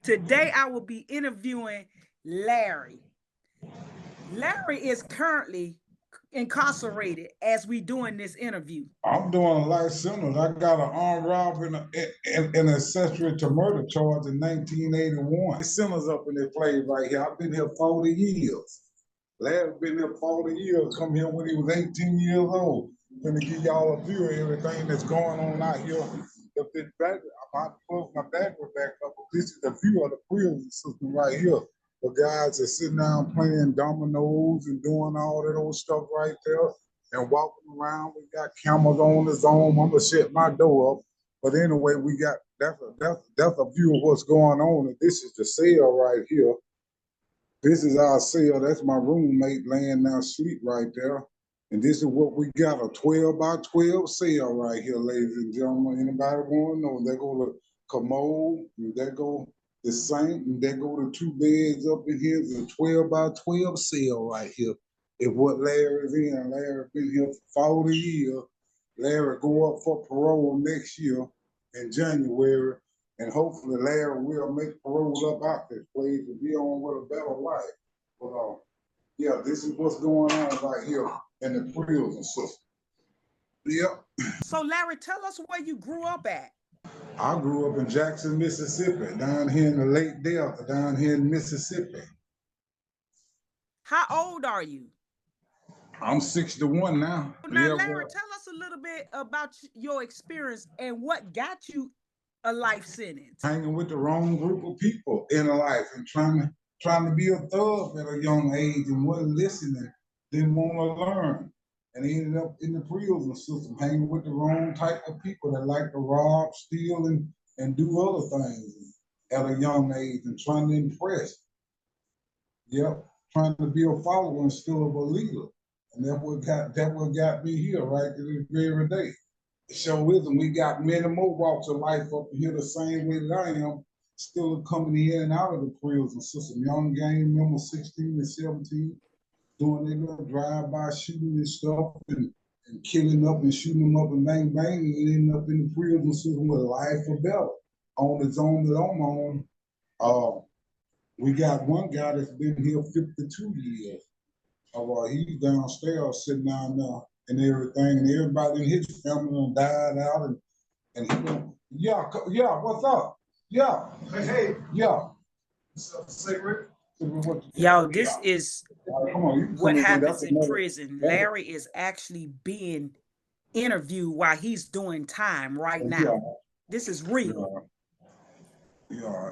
Today I will be interviewing Larry. Larry is currently incarcerated as we doing this interview. I'm doing a life sentence. I got an armed robbery and accessory to murder charge in 1981. The sentence up in the play right here. I've been here 40 years. Larry's been here 40 years. Come here when he was 18 years old. Gonna give y'all a view of everything that's going on out here. I'm about to close my battery back up. This is the view of the prison system right here. The guys are sitting down playing dominoes and doing all that old stuff right there and walking around. We got cameras on the zone. I'm gonna shut my door up. But anyway, we got that's a view of what's going on. And this is the cell right here. This is our cell. That's my roommate laying down asleep right there. And this is what we got, a 12 by 12 cell right here, ladies and gentlemen. Anybody want to know? There go the commode, and there go the sink, and there go the 2 beds up in here. It's a 12 by 12 cell right here. Is what Larry's in. Larry been here for 40 years. Larry go up for parole next year in January. And hopefully Larry will make parole up out this place and be on with a better life. But yeah, this is what's going on right here in the prison system. Yep. So Larry, tell us where you grew up at. I grew up in Jackson, Mississippi, down here in the Lake Delta, down here in Mississippi. How old are you? I'm 61 now. Now, yeah, Larry, tell us a little bit about your experience and what got you a life sentence. Hanging with the wrong group of people in life and trying to be a thug at a young age and wasn't listening, didn't want to learn. And ended up in the prison system, hanging with the wrong type of people that like to rob, steal, and do other things at a young age and trying to impress. Yep, trying to be a follower instead of a leader. And that what got me here right to this very day. Show wisdom, we got many more walks of life up here the same way that I am, still coming in and out of the prison system. Young gang members 16 and 17, doing their little drive-by shooting and stuff and killing up and shooting them up and bang bang and ending up in the prison system with life or better. On the zone that I'm on, we got one guy that's been here 52 years. He's downstairs sitting down there and everything, and everybody in his family done died out, and he went, yeah, what's up? Yeah. Hey, yeah. Cigarette? Yo, this is what happens in prison. Larry is actually being interviewed while he's doing time right now. This is real. Yeah,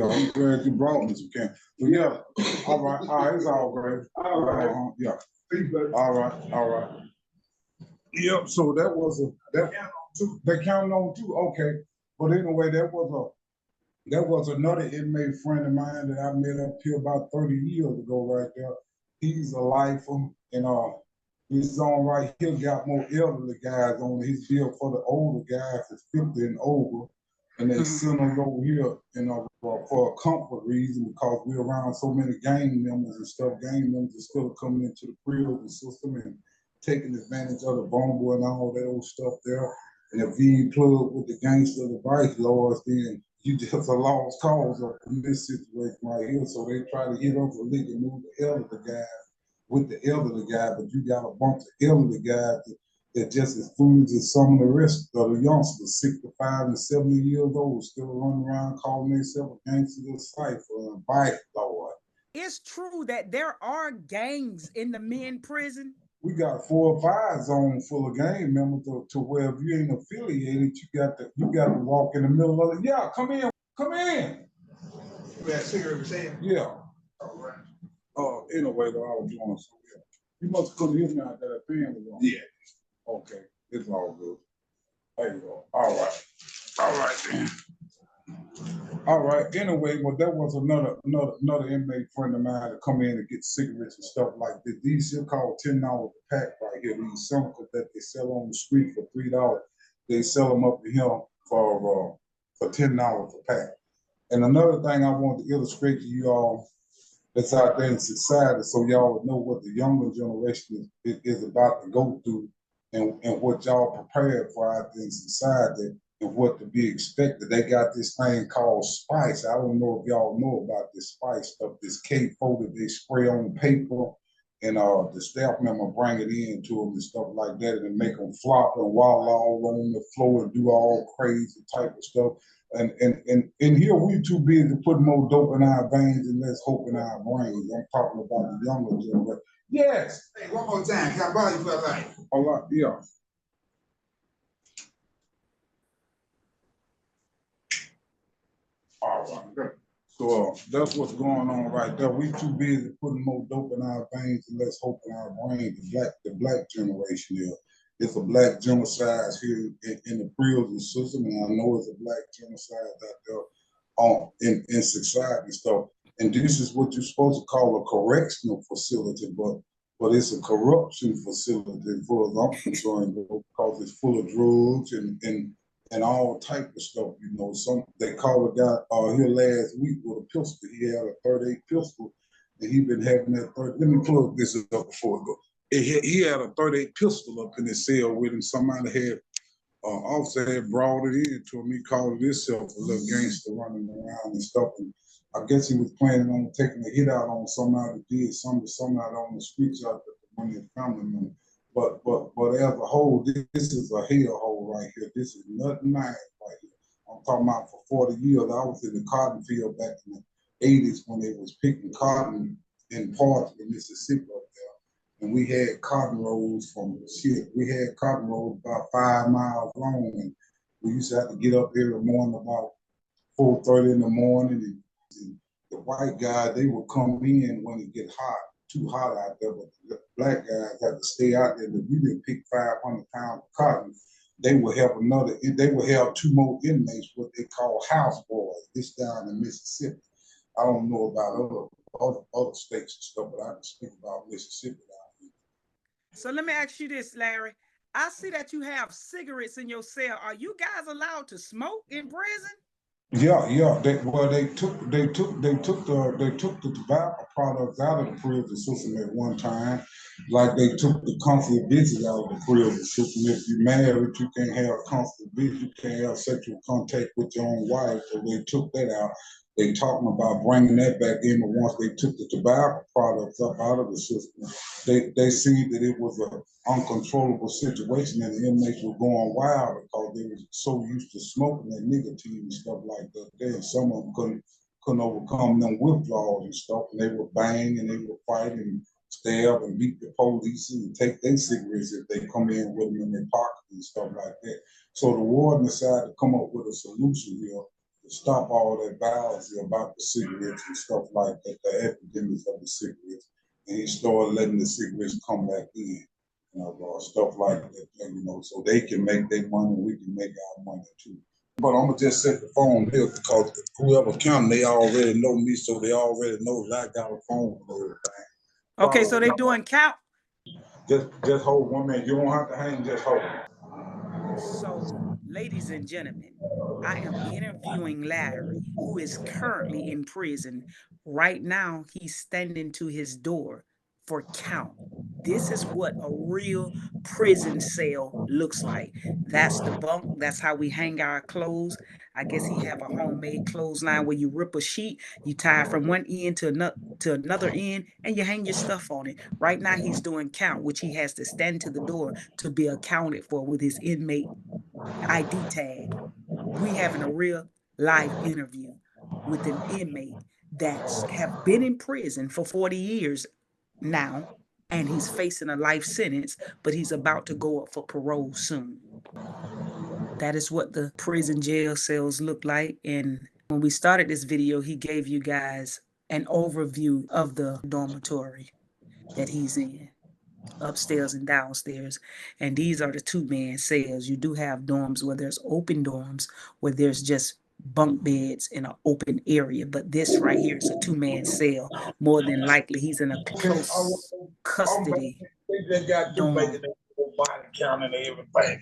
I'm glad you brought me some can. But yeah, all right, it's all great. All right, yeah. All right. Yep, so that was they counted on 2, okay. But anyway, that was another inmate friend of mine that I met up here about 30 years ago right there. He's a lifer, and his zone right here got more elderly guys on his bill for the older guys that's 50 and over. And they sent us over here, for a comfort reason, because we're around so many gang members and stuff. Gang members are still coming into the prison system and taking advantage of the vulnerable and all that old stuff there. And if you ain't plugged with the gangster advice laws, then you just a lost cause up in this situation right here. So they try to hit us a lick and move the elderly guys with the elderly guy, but you got a bunch of elderly guys that just as foolish as some of the rest of the youngsters, 65 and 70 years old, still running around calling themselves gangsters of cipher and bike lord. It's true that there are gangs in the men prison. We got 4 or 5 zones full of gang members to where if you ain't affiliated, you got to walk in the middle of it. Yeah, come in. That cigarette was saying? Yeah. All right. Anyway, though, I was doing something. Yeah. You must have couldn't hear me out there. That fan was on. Yeah. Okay, it's all good. There you go. All right then. All right. Anyway, well, that was another inmate friend of mine to come in and get cigarettes and stuff like this. These are called $10 a pack right here. These chemicals that they sell on the street for $3. They sell them up to him for $10 a pack. And another thing I want to illustrate to you all that's out there in society, so y'all would know what the younger generation is about to go through. And what y'all prepared for out there in society. and what to be expected. They got this thing called spice. I don't know if y'all know about this spice stuff, this K4 that they spray on paper, and the staff member bring it in to them and stuff like that, and make them flop and wall all on the floor and do all crazy type of stuff. And here we too busy putting more dope in our veins and less hope in our brains. I'm talking about the younger generation. Yes. Hey, one more time. Can I bother you for a light? A lot, yeah. All right, good. So that's what's going on right there. We too busy putting more dope in our veins and less hope in our brains. The black generation here. It's a black genocide here in the prison system, and I know it's a black genocide out there in society and stuff. And this is what you're supposed to call a correctional facility, but it's a corruption facility for as I'm concerned, because it's full of drugs and all type of stuff, you know. They called a guy here last week with a pistol. He had a 38 pistol, and he been having that 30. Let me plug this up before I go. He had a 38 pistol up in his cell with him. Somebody had officer had brought it in to him. He called himself a little gangster running around and stuff. And I guess he was planning on taking a hit out on somebody that did something to somebody on the streets out there, one of his family members. But as a whole, this is a hellhole right here. This is nothing nice right here. I'm talking about for 40 years. I was in the cotton field back in the 80s when they was picking cotton in parts of Mississippi up there. And we had cotton rows we had cotton rows about 5 miles long. And we used to have to get up every morning about 4:30 in the morning. And the white guys, they would come in when it get hot. Too hot out there, but the black guys had to stay out there. If we didn't pick 500 pounds of cotton, they would have two more inmates, what they call house boys. This down in Mississippi. I don't know about other states and stuff, but I can speak about Mississippi down here. So let me ask you this, Larry. I see that you have cigarettes in your cell. Are you guys allowed to smoke in prison? Yeah. They took the tobacco products out of the prison system at one time. Like they took the comfortable bitches out of the prison system. If you're married, you can't have comfortable bitch. You can't have sexual contact with your own wife. So they took that out. They talking about bringing that back in, but once they took the tobacco products up out of the system, they seen that it was an uncontrollable situation, and the inmates were going wild because they were so used to smoking that nicotine and stuff like that. And some of them couldn't overcome them withdrawals and stuff, and they would bang and they would fight and stab and beat the police and take their cigarettes if they come in with them in their pocket and stuff like that. So the warden decided to come up with a solution here to stop all that violence about the cigarettes and stuff like that, the epidemics of the cigarettes. And he started letting the cigarettes come back in, stuff like that, so they can make their money, we can make our money too. But I'm gonna just set the phone here because whoever counting, they already know me, so they already know that I got a phone for everything. Okay, so they doing count? Just hold 1 minute. You don't have to hang, just hold. So, ladies and gentlemen, I am interviewing Larry, who is currently in prison. Right now, he's standing to his door for count. This is what a real prison cell looks like. That's the bunk. That's how we hang our clothes. I guess he have a homemade clothesline where you rip a sheet, you tie it from one end to another end, and you hang your stuff on it. Right now, he's doing count, which he has to stand to the door to be accounted for with his inmate ID tag. We having a real live interview with an inmate that have been in prison for 40 years now, and he's facing a life sentence, but he's about to go up for parole soon. That is what the prison jail cells look like. And when we started this video, he gave you guys an overview of the dormitory that he's in, upstairs and downstairs. And these are the 2-man cells. You do have dorms where there's open dorms, where there's just bunk beds in an open area. But this right here is a 2-man cell. More than likely, he's in a close custody dorm. Counting everything.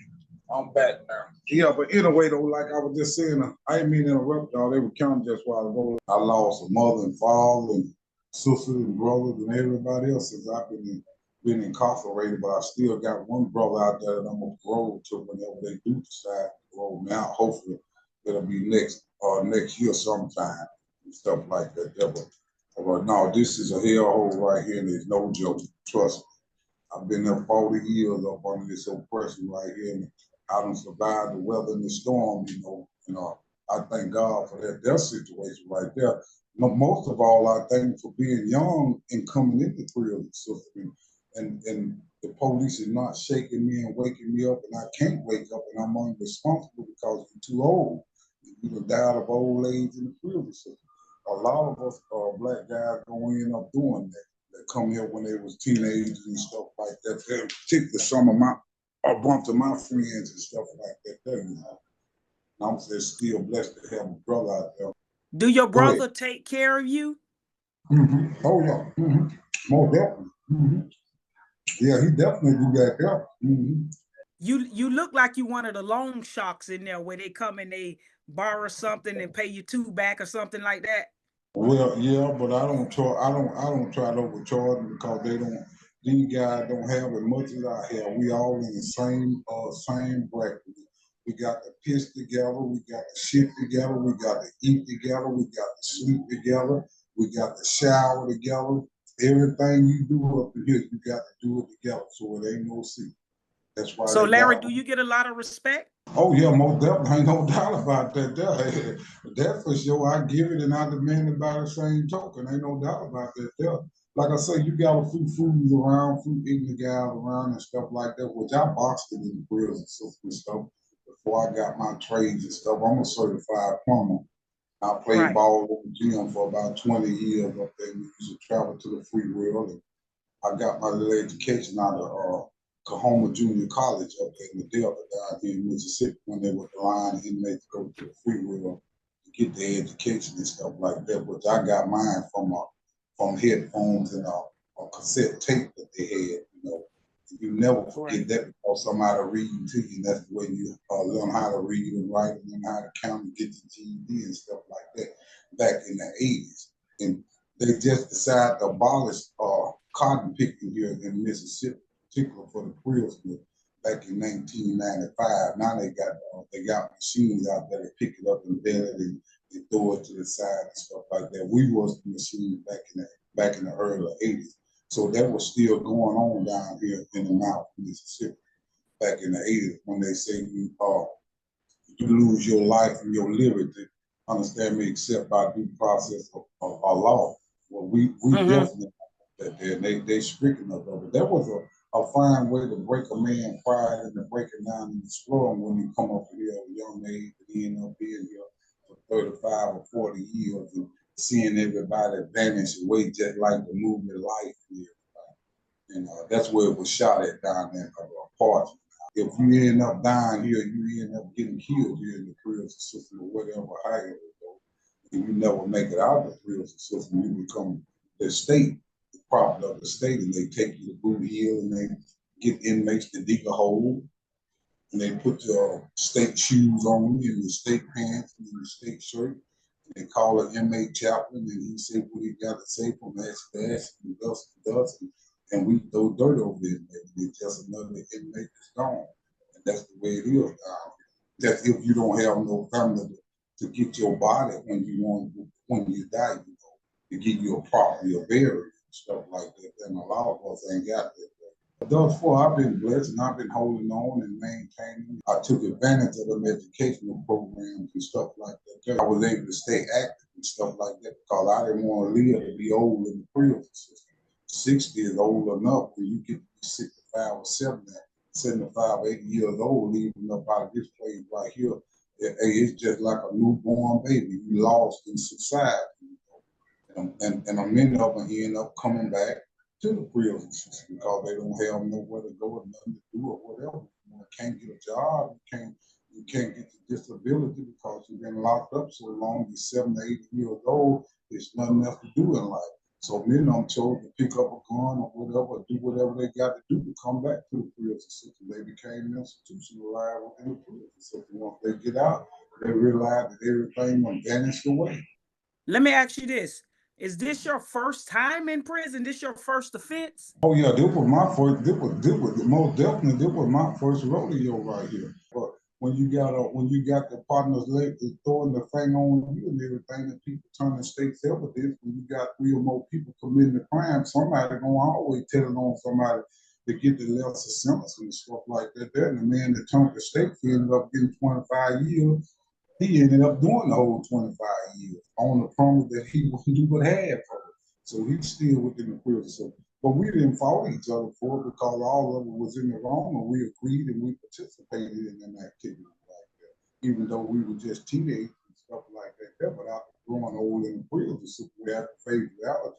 I'm back now. Yeah, but anyway, though, like I was just saying, I didn't mean to interrupt y'all. They were counting just a while ago. I lost a mother and father and sisters and brothers and everybody else since I've been been incarcerated, but I still got one brother out there that I'm gonna parole to whenever they do decide to parole me out. Hopefully it'll be next year sometime and stuff like that. Yeah, but no, this is a hellhole right here, and there's no joke. Trust me. I've been there 40 years up under this oppression right here, and I done survived the weather and the storm, you know. I thank God for that death situation right there. Most of all, I thank him for being young and coming in the prison system. And the police is not shaking me and waking me up, and I can't wake up, and I'm unresponsible because you're too old. You done died of old age in the prison system. A lot of us black guys don't end up doing that. That come here when they was teenagers and stuff like that. In particular, some of a bunch of my friends and stuff like that. There, you know. I'm just still blessed to have a brother out there. Do your brother take care of you? Mm-hmm. Oh yeah, mm-hmm. Most definitely. Mm-hmm. Yeah, he definitely do that. Yeah. Mm-hmm. You look like you one of the loan sharks in there where they come and they borrow something and pay you $2 back or something like that. Well, yeah, but I don't try to overcharge them because these guys don't have as much as I have. We all in the same bracket. We got to piss together, we got to shit together, we got to eat together, we got to sleep together, we got to shower together. Everything you do up here, you got to do it together, so it ain't no secret. That's why. So Larry, do you get a lot of respect? Oh yeah, most definitely, ain't no doubt about that. That for sure. I give it and I demand it by the same token. Ain't no doubt about that. There. Like I say, you got a few fools around, few ignorant guys around and stuff like that, which I boxed it in the prison and stuff before I got my trades and stuff. I'm a certified plumber. I played ball at the gym for about 20 years up there. We used to travel to the free world. And I got my little education out of Kahoma Junior College up there in the Delta down here in Mississippi when they were allowing inmates to go to the free world to get their education and stuff like that. Which I got mine from headphones and a cassette tape that they had. You know, you never forget that because somebody reading to you. And that's the way you learn how to read and write and learn how to count and get your GED and stuff like that back in the 80s. And they just decided to abolish cotton picking here in Mississippi, particularly for the prison back in 1995. Now they got machines out there to pick it up and bend it and throw it to the side and stuff like that. We was the machine back in the early 80s. So that was still going on down here in the Mouth, Mississippi, back in the 80s when they say you lose your life and your liberty, understand me, except by due process of law. Well, we definitely that there. They stricken us of it. That was a fine way to break a man's pride and to break it down and destroy him when he come up here at a young age and he end up being here for 35 or 40 years and seeing everybody vanish away just like the movie Life here. And that's where it was shot at down there in parts. If you end up dying here, you end up getting killed here in the prison system or whatever, however, and you never make it out of the prison system, you become the state, the property of the state, and they take you to Boot Hill and they get inmates to dig a hole, and they put your state shoes on you and the state pants and the state shirt. And they call an inmate chaplain, and he say what he got to say from ass to ass and dust to dust. And we throw dirt over the inmate. It's just another inmate that's gone. And that's the way it is. That's if you don't have no family to get your body when you die, you know, to give you a property, a burial and stuff like that. And a lot of us ain't got that. But thus far, I've been blessed and I've been holding on and maintaining. I took advantage of them educational programs and stuff like that. I was able to stay active and stuff like that because I didn't want to live to be old in the prison system. 60 is old enough when you get to be 65 or 75, 80 years old, leaving up out of this place right here. It's just like a newborn baby. You lost in society. And many of them end up coming back to the prison system because they don't have nowhere to go or nothing to do or whatever. You can't get a job, you can't get the disability because you've been locked up so long, you're 70, 80 years old, there's nothing else to do in life. So many of them chose to pick up a gun or whatever, do whatever they got to do to come back to the prison system. They became institutionalized within the prison system. Once they get out, they realize that everything vanished away. Let me ask you this. Is this your first time in prison? This your first offense? Oh yeah, this was my first. This was most definitely. This was my first rodeo right here. But when you got the partners throwing the thing on you and everything, and people turning state's evidence, when you got 3 or more people committing the crime, somebody gonna always tell it on somebody to get the lesser sentence and stuff like that. There, and the man that turned the state ended up getting 25 years. He ended up doing the whole 25 years on the promise that he would have for it. So he's still within the prison. So, but we didn't fault each other for it because all of it was in the wrong, and we agreed and we participated in an activity like that, even though we were just teenagers and stuff like that. But after growing old in the prison, so we had to face reality.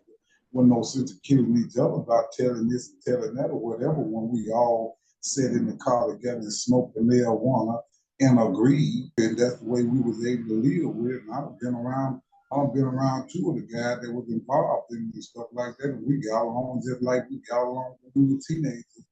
Wasn't no sense of killing each other about telling this and telling that or whatever when we all sat in the car together and smoked the marijuana and agreed, and that's the way we was able to live with it. And I've been around 2 of the guys that was involved in this stuff like that, and we got along just like we got along when we were teenagers.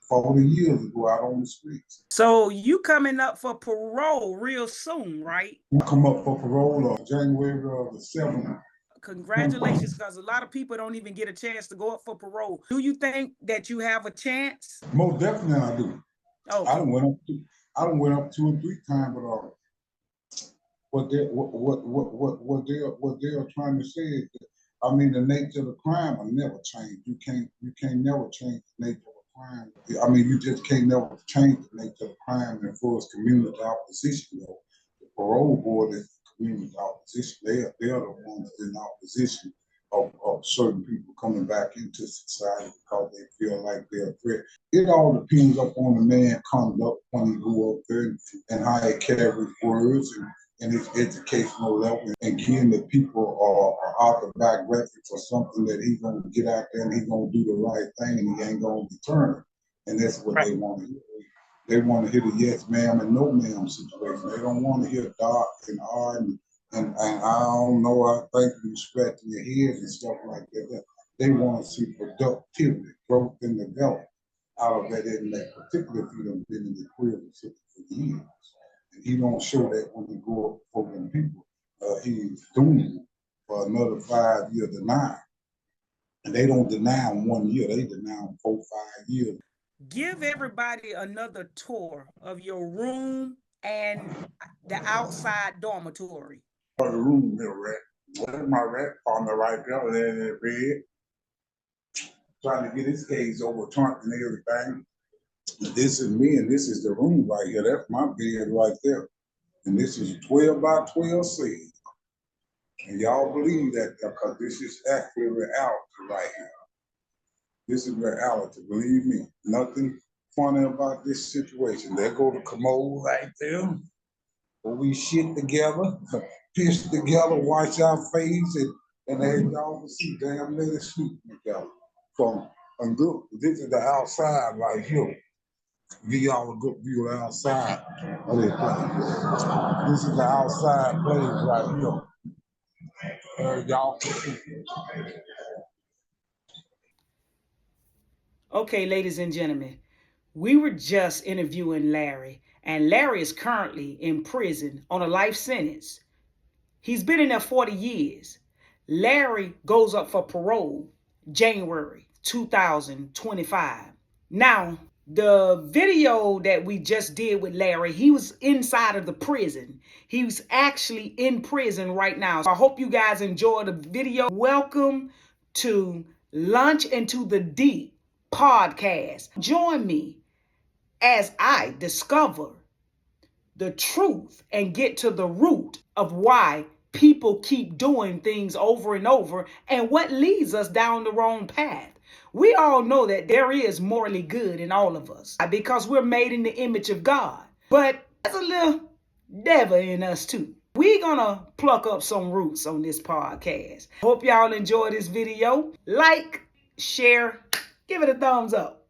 40 years ago out on the streets. So you coming up for parole real soon, right? I come up for parole on January the 7th. Congratulations, because a lot of people don't even get a chance to go up for parole. Do you think that you have a chance? Most definitely I do. Oh, I done went up 2 or 3 times, but what they're trying to say is that, I mean, the nature of the crime will never change. You can't never change the nature of a crime. I mean, you just can't never change the nature of the crime. And for its community opposition, though, the parole board is community opposition. They're the ones in opposition of certain people coming back into society because they feel like they're a threat. It all depends upon the man's conduct when he grew up there and how he carries words and his educational level, and getting the people are autobiographic for something that he's gonna get out there and he's gonna do the right thing and he ain't gonna return. And that's what they want to hear. They want to hear the yes ma'am and no ma'am situation. They don't want to hear dark and hard and I don't know, I think you scratching your head and stuff like that. They want to see productivity, growth, and development out of that inmate, particularly if you done been in the prison for years. And he don't show that when he go up before them people. He's doomed for another 5 year denial. And they don't deny him 1 year, they deny him 4, 5 years. Give everybody another tour of your room and the outside dormitory. The room here, rat. Where's my rat partner right there in that bed? Trying to get his case overturned and everything. This is me, and this is the room right here. That's my bed right there. And this is 12 by 12 cell. And y'all believe that because this is actually reality right here. This is reality, believe me. Nothing funny about this situation. There go the commode right there. Where we shit together, piss together, wash our face, and as y'all can see, damn near sleep together. So, and look, this is the outside right here. Give y'all a good view of the outside of this place. This is the outside place right here. Y'all can see. Okay, ladies and gentlemen, we were just interviewing Larry, and Larry is currently in prison on a life sentence. He's been in there 40 years. Larry goes up for parole January 2025. Now, the video that we just did with Larry, he was inside of the prison. He was actually in prison right now. So I hope you guys enjoyed the video. Welcome to Lunch Into the Deep podcast. Join me as I discover the truth and get to the root of why people keep doing things over and over and what leads us down the wrong path. We all know that there is morally good in all of us because we're made in the image of God. But there's a little devil in us too. We're gonna pluck up some roots on this podcast. Hope y'all enjoy this video. Like, share, give it a thumbs up.